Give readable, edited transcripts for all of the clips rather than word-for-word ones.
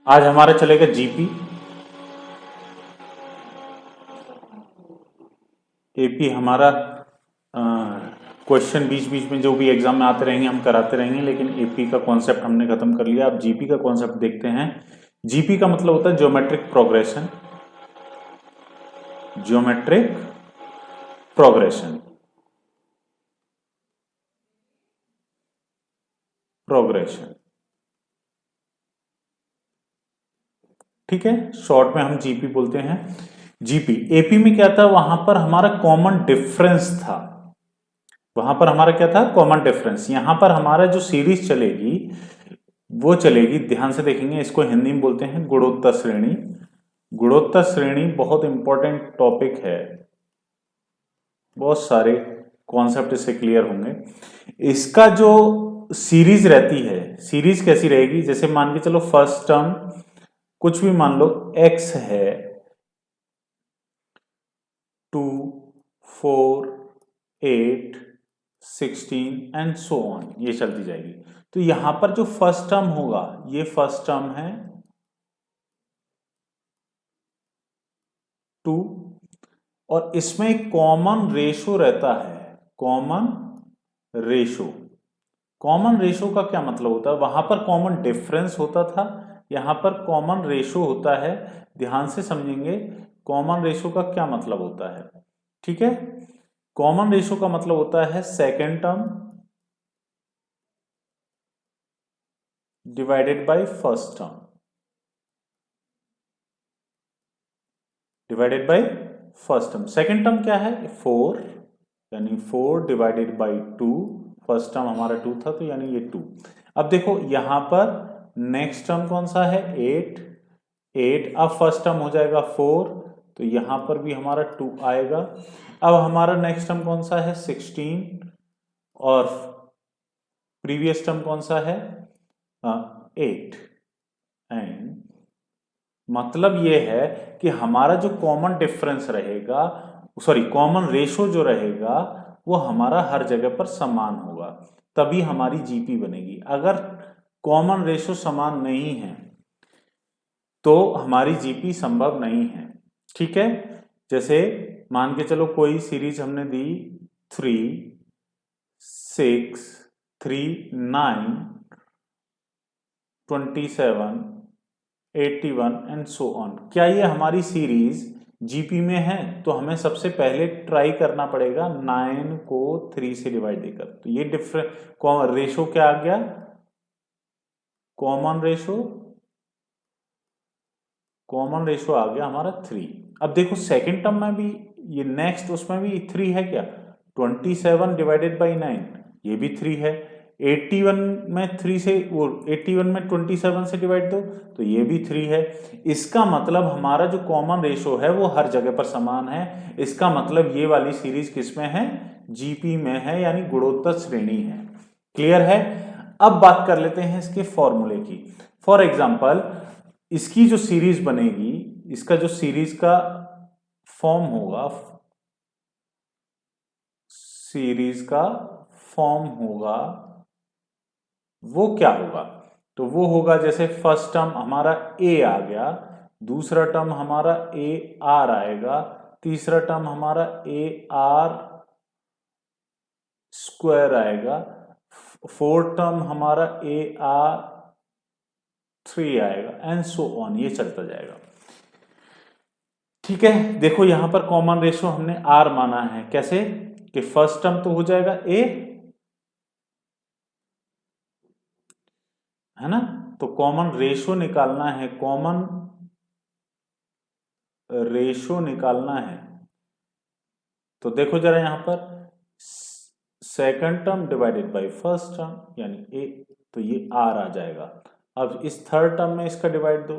आज हमारा चलेगा जीपी। एपी हमारा क्वेश्चन बीच बीच में जो भी एग्जाम में आते रहेंगे हम कराते रहेंगे, लेकिन एपी का कॉन्सेप्ट हमने खत्म कर लिया। अब जीपी का कॉन्सेप्ट देखते हैं। जीपी का मतलब होता है geometric progression. Geometric progression. Progression, ठीक है, शॉर्ट में हम जीपी बोलते हैं। जीपी एपी में क्या था, वहां पर हमारा कॉमन डिफरेंस था। वहां पर हमारा क्या था, कॉमन डिफरेंस। यहां पर हमारा जो सीरीज चलेगी वो चलेगी, ध्यान से देखेंगे, इसको हिंदी में बोलते हैं गुणोत्तर श्रेणी। गुणोत्तर श्रेणी बहुत इंपॉर्टेंट टॉपिक है, बहुत सारे कॉन्सेप्ट इससे क्लियर होंगे। इसका जो सीरीज रहती है, सीरीज कैसी रहेगी, जैसे मान के चलो फर्स्ट टर्म कुछ भी मान लो x है, 2, 4, 8, 16 एंड सो ऑन, ये चलती जाएगी। तो यहां पर जो फर्स्ट टर्म होगा, ये फर्स्ट टर्म है 2, और इसमें एक कॉमन रेशो रहता है। Common ratio. कॉमन रेशो का क्या मतलब होता है, वहां पर कॉमन डिफरेंस होता था, यहां पर कॉमन रेशो होता है। ध्यान से समझेंगे कॉमन रेशो का क्या मतलब होता है, ठीक है। कॉमन रेशो का मतलब होता है second term divided by first term, divided by first term. Second term क्या है, 4, यानी 4 डिवाइडेड बाई 2। फर्स्ट टर्म हमारा 2 था, तो यानी ये 2। अब देखो यहां पर नेक्स्ट टर्म कौन सा है, 8। 8 अब फर्स्ट टर्म हो जाएगा 4, तो यहां पर भी हमारा 2 आएगा। अब हमारा नेक्स्ट टर्म कौन सा है, 16, और प्रीवियस टर्म कौन सा है, 8। एंड मतलब ये है कि हमारा जो कॉमन डिफरेंस रहेगा, सॉरी कॉमन रेशो जो रहेगा, वो हमारा हर जगह पर समान होगा, तभी हमारी जीपी बनेगी। अगर कॉमन रेशो समान नहीं है तो हमारी जीपी संभव नहीं है, ठीक है। जैसे मान के चलो कोई सीरीज हमने दी 3, 6, 3, 9, 27, 81 एंड सो ऑन। क्या ये हमारी सीरीज जीपी में है, तो हमें सबसे पहले ट्राई करना पड़ेगा 9 को 3 से डिवाइड देकर। तो ये डिफरेंट रेशो क्या आ गया, कॉमन रेशो। कॉमन रेशो आ गया हमारा 3। अब देखो सेकंड टर्म में भी, ये नेक्स्ट उसमें भी 3 है क्या, 27 डिवाइडेड बाई 9, ये भी 3 है। 81 में 3 से, वो 81 में 27 से डिवाइड दो, तो ये भी 3 है। इसका मतलब हमारा जो कॉमन रेशो है वो हर जगह पर समान है। इसका मतलब ये वाली सीरीज किस में है, जीपी में है, यानी गुणोत्तर श्रेणी है। क्लियर है। अब बात कर लेते हैं इसके फॉर्मूले की। फॉर एग्जाम्पल इसकी जो सीरीज बनेगी, इसका जो सीरीज का फॉर्म होगा, सीरीज का फॉर्म होगा, वो क्या होगा, तो वो होगा जैसे फर्स्ट टर्म हमारा ए आ गया, दूसरा टर्म हमारा ए आर आएगा, तीसरा टर्म हमारा ए आर स्क्वायर आएगा, फोर्थ टर्म हमारा ए आर 3 आएगा, एंड सो ऑन, ये चलता जाएगा। ठीक है, देखो यहां पर कॉमन रेशो हमने आर माना है, कैसे कि फर्स्ट टर्म तो हो जाएगा ए, है ना, तो कॉमन रेशो निकालना है, कॉमन रेशो निकालना है। तो देखो जरा यहां पर second term divided by first term यानी ए, तो ये आर आ जाएगा। अब इस थर्ड टर्म में इसका डिवाइड दो,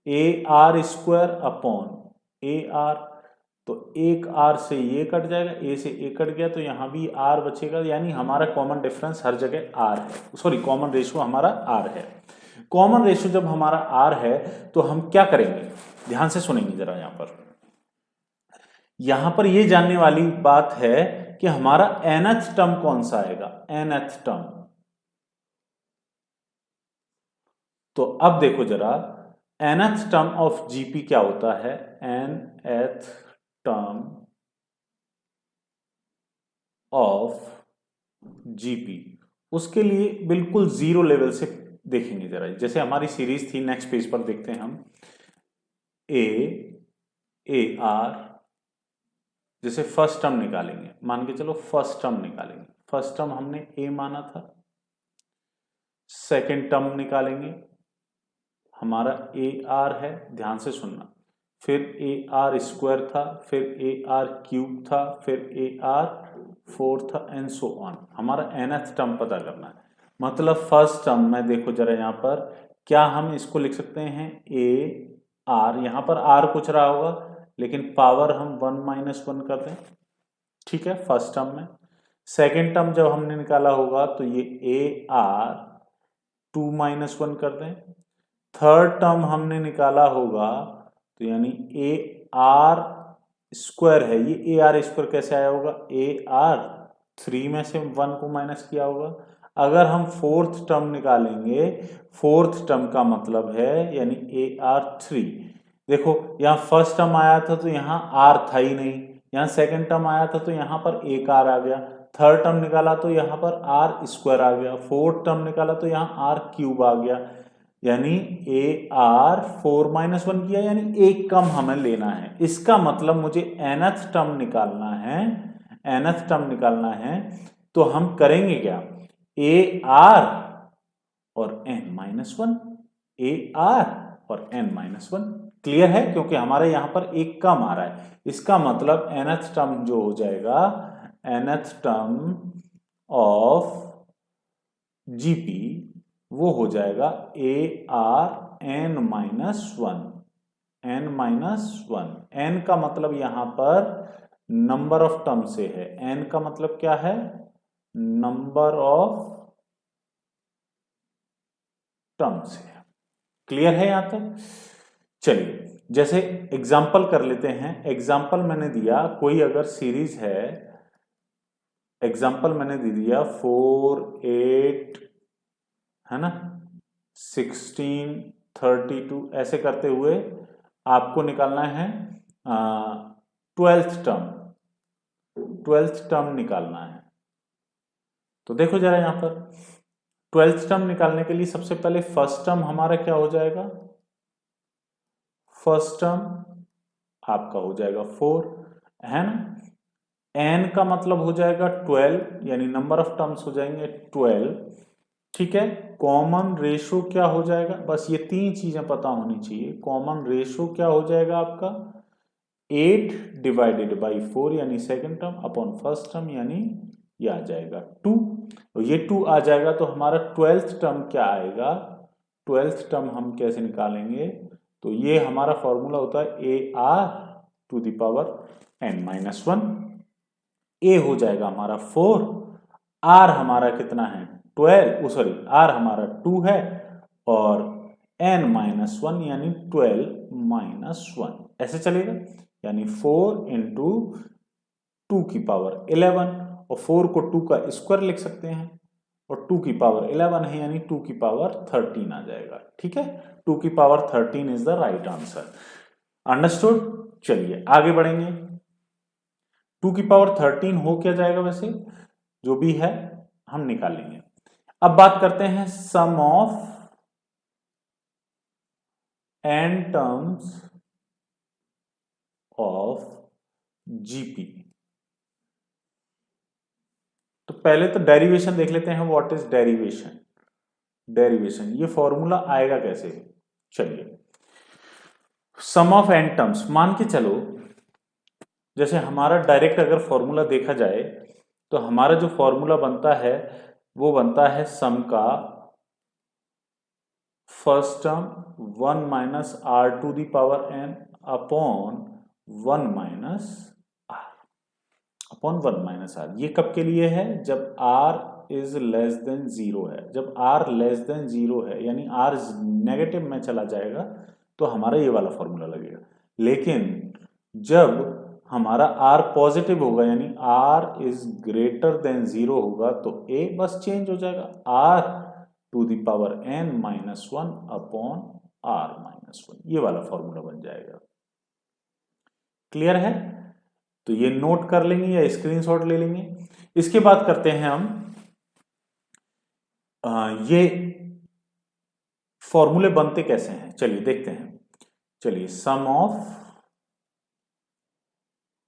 ए R square upon A R, तो एक आर से ये कट जाएगा, ए से ए कट गया, तो यहां भी आर बचेगा, यानी हमारा कॉमन डिफरेंस हर जगह आर है, सॉरी कॉमन रेशो हमारा आर है। कॉमन रेशो जब हमारा आर है तो हम क्या करेंगे, ध्यान से सुनेंगे जरा। यहां पर ये जानने वाली बात है कि हमारा nth टर्म कौन सा आएगा, nth टर्म। तो अब देखो जरा, nth टर्म ऑफ जीपी क्या होता है, nth टर्म ऑफ जीपी, उसके लिए बिल्कुल जीरो लेवल से देखेंगे जरा। जैसे हमारी सीरीज थी, नेक्स्ट पेज पर देखते हैं हम, ए आर, जैसे फर्स्ट टर्म निकालेंगे, मान के चलो फर्स्ट टर्म निकालेंगे, फर्स्ट टर्म हमने ए माना था, सेकेंड टर्म निकालेंगे, हमारा ए आर है, ध्यान से सुनना, फिर ए आर स्क्वायर था, फिर ए आर क्यूब था, फिर ए आर फोर था, एंड सो ऑन। हमारा nth टर्म पता करना है, मतलब फर्स्ट टर्म में देखो जरा यहाँ पर, क्या हम इसको लिख सकते हैं ए आर, यहाँ पर आर कुछ रहा होगा लेकिन पावर हम 1 - 1 कर दें, ठीक है, फर्स्ट टर्म में। सेकेंड टर्म जब हमने निकाला होगा तो ये ए आर 2 - 1 कर दें। थर्ड टर्म हमने निकाला होगा तो यानी ए आर स्क्वायर है, ये ए आर स्क्वायर कैसे आया होगा, ए आर 3 में से 1 को माइनस किया होगा। अगर हम फोर्थ टर्म निकालेंगे, फोर्थ टर्म का मतलब है यानी ए आर 3, देखो यहाँ फर्स्ट टर्म आया था तो यहाँ आर था ही नहीं, यहाँ सेकेंड टर्म आया था तो यहाँ पर एक आर आ गया, थर्ड टर्म निकाला तो यहाँ पर आर स्क्वायर आ गया, फोर्थ टर्म निकाला तो यहाँ आर क्यूब आ गया, यानी ए आर 4 - 1 किया, यानी एक कम हमें लेना है। इसका मतलब मुझे nth टर्म निकालना है, nth टर्म निकालना है, तो हम करेंगे क्या, ए आर और n-1, ए आर और n-1, क्लियर है, क्योंकि हमारे यहां पर एक कम आ रहा है, इसका मतलब nth टर्म जो हो जाएगा, nth टर्म ऑफ जीपी वो हो जाएगा A R n-1, n-1, n का मतलब यहां पर नंबर ऑफ टर्म से है, n का मतलब क्या है, नंबर ऑफ टर्म से है, क्लियर है यहां तक। चलिए जैसे एग्जाम्पल कर लेते हैं, एग्जाम्पल मैंने दिया, कोई अगर सीरीज है, एग्जाम्पल मैंने दे दिया 4 8 है ना, 16 32, ऐसे करते हुए आपको निकालना है 12th टर्म, 12th टर्म निकालना है। तो देखो जरा यहां पर 12th टर्म निकालने के लिए सबसे पहले फर्स्ट टर्म हमारा क्या हो जाएगा, फर्स्ट टर्म आपका हो जाएगा 4, है ना, n का मतलब हो जाएगा 12, यानी नंबर ऑफ टर्म्स हो जाएंगे 12, ठीक है। कॉमन रेशो क्या हो जाएगा, बस ये तीन चीजें पता होनी चाहिए। कॉमन रेशो क्या हो जाएगा आपका 8/4 यानी second term upon first term, यानी ये आ जाएगा 2, और ये 2 आ जाएगा तो हमारा 12th टर्म क्या आएगा, 12th टर्म हम कैसे निकालेंगे, तो ये हमारा फॉर्मूला होता है A R to the power n-1, A हो जाएगा हमारा 4, आर हमारा कितना है 12, सॉरी आर हमारा 2 है, और n-1 यानी 12 - 1, ऐसे चलेगा, यानी 4 इंटू 2 की पावर 11, और 4 को 2 का स्क्वायर लिख सकते हैं, और 2 की पावर 11 है यानी 2 की पावर 13 आ जाएगा, ठीक है, 2 की power 13 is the right answer. Understood. चलिए आगे बढ़ेंगे, 2 की पावर 13 हो क्या जाएगा, वैसे जो भी है हम निकालेंगे। अब बात करते हैं sum of n terms of GP. तो पहले तो डेरिवेशन देख लेते हैं, व्हाट इज डेरिवेशन, डेरिवेशन ये फॉर्मूला आएगा कैसे, चलिए सम ऑफ n टर्म्स, मान के चलो जैसे हमारा डायरेक्ट अगर फॉर्मूला देखा जाए तो हमारा जो फॉर्मूला बनता है वो बनता है सम का first term 1 - r to the power n upon 1 - r, upon 1 - r। ये कब के लिए है, जब r इज लेस देन 0 है, जब r लेस देन 0 है यानी r नेगेटिव में चला जाएगा तो हमारा ये वाला फॉर्मूला लगेगा। लेकिन जब हमारा r पॉजिटिव होगा यानी r इज ग्रेटर देन 0 होगा तो a बस चेंज हो जाएगा, r to the power n-1 upon r-1, -1, ये वाला फॉर्मूला बन जाएगा। क्लियर है? तो ये नोट कर लेंगे या स्क्रीनशॉट ले लेंगे। इसके बाद करते हैं हम ये फॉर्मूले बनते कैसे हैं, चलिए देखते हैं। चलिए, sum of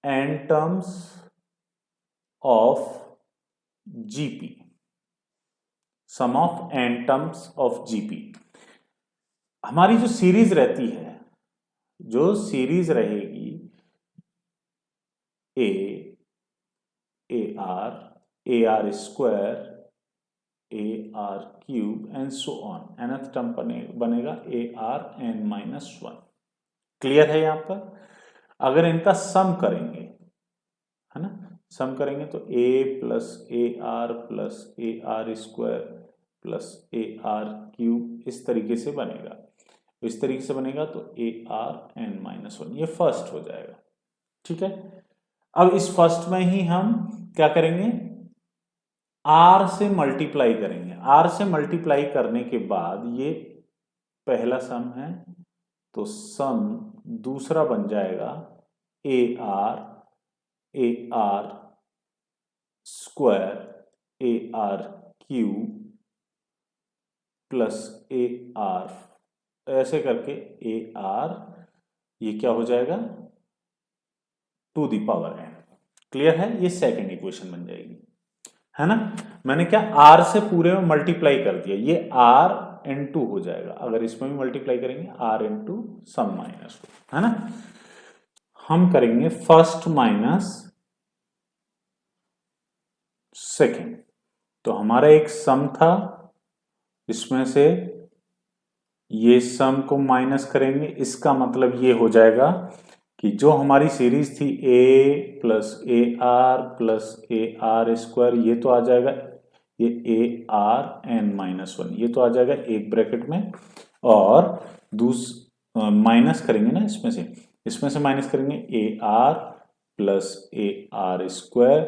n terms of GP, sum of n terms of GP. हमारी जो सीरीज रहती है, जो सीरीज रहेगी A R square AR cube and so on, nth term बनेगा ARn-1। क्लियर है? यहां पर अगर इनका सम करेंगे, है ना, सम करेंगे तो A plus AR plus AR square plus AR cube इस तरीके से बनेगा। इस तरीके से बनेगा तो ARn-1, ये फर्स्ट हो जाएगा। ठीक है, अब इस फर्स्ट में ही हम क्या करेंगे, R से मल्टीप्लाई करेंगे। R से मल्टीप्लाई करने के बाद ये पहला सम है, तो सम दूसरा बन जाएगा AR square AR cube plus AR, ऐसे करके AR, ये क्या हो जाएगा, to the power n। Clear है? ये सेकंड इक्वेशन बन जाएगी, है ना। मैंने क्या R से पूरे में मल्टीप्लाई कर दिया, ये R/2 हो जाएगा। अगर इसमें भी मल्टीप्लाई करेंगे R × सम माइनस, है ना। हम करेंगे फर्स्ट माइनस सेकेंड। तो हमारा एक सम था, इसमें से ये सम को माइनस करेंगे, इसका मतलब ये हो जाएगा कि जो हमारी सीरीज थी A plus AR plus AR square, ये तो आ जाएगा, ये ARn-1, ये तो आ जाएगा एक ब्रैकेट में, और माइनस करेंगे ना इसमें से माइनस करेंगे AR plus AR square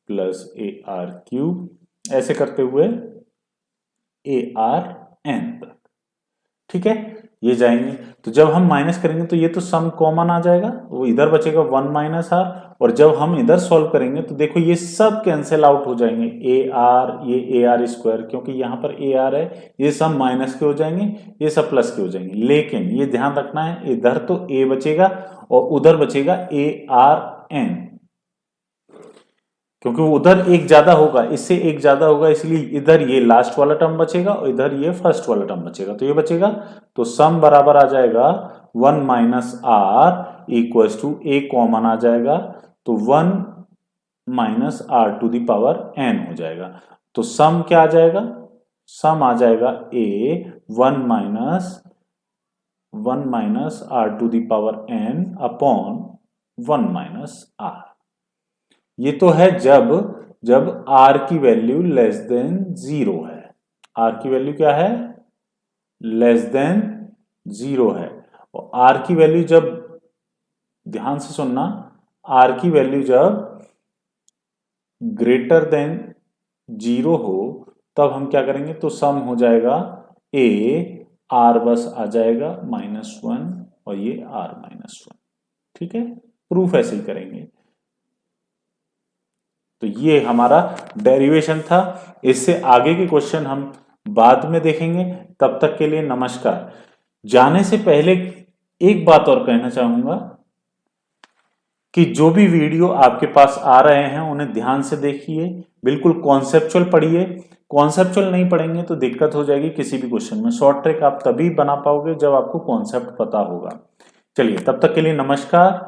plus AR cube, ऐसे करते हुए ARn तक। ठीक है, ये जाएंगे, तो जब हम माइनस करेंगे तो ये तो सम कॉमन आ जाएगा, वो इधर बचेगा 1 - R, और जब हम इधर सॉल्व करेंगे तो देखो ये सब कैंसिल आउट हो जाएंगे, ये AR स्क्वायर, क्योंकि यहाँ पर AR है, ये सब माइनस के हो जाएंगे, ये सब प्लस के हो जाएंगे। लेकिन ये ध्यान रखना है, इधर तो A बचेगा और उधर बचेगा ARn, क्योंकि उधर एक ज्यादा होगा, इससे एक ज्यादा होगा, इसलिए इधर ये लास्ट वाला टर्म बचेगा और इधर ये फर्स्ट वाला टर्म बचेगा, तो ये बचेगा, तो सम बराबर आ जाएगा 1 - R equals to A common आ जाएगा, तो 1 - R to the power n हो जाएगा। तो सम क्या आ जाएगा, सम आ जाएगा A 1 - R to the power n upon 1 - R। ये तो है जब R की वैल्यू लेस देन 0 है। R की वैल्यू क्या है, लेस देन 0 है, और R की वैल्यू जब, ध्यान से सुनना, R की वैल्यू जब ग्रेटर देन 0 हो तब हम क्या करेंगे, तो सम हो जाएगा A R बस आ जाएगा -1 और ये R-1। ठीक है, प्रूफ ऐसे ही करेंगे। तो ये हमारा डेरिवेशन था, इससे आगे के क्वेश्चन हम बाद में देखेंगे। तब तक के लिए नमस्कार। जाने से पहले एक बात और कहना चाहूंगा कि जो भी वीडियो आपके पास आ रहे हैं उन्हें ध्यान से देखिए, बिल्कुल कॉन्सेप्चुअल पढ़िए। कॉन्सेप्चुअल नहीं पढ़ेंगे तो दिक्कत हो जाएगी किसी भी क्वेश्चन में। शॉर्ट ट्रिक आप तभी बना पाओगे जब आपको कॉन्सेप्ट पता होगा। चलिए, तब तक के लिए नमस्कार।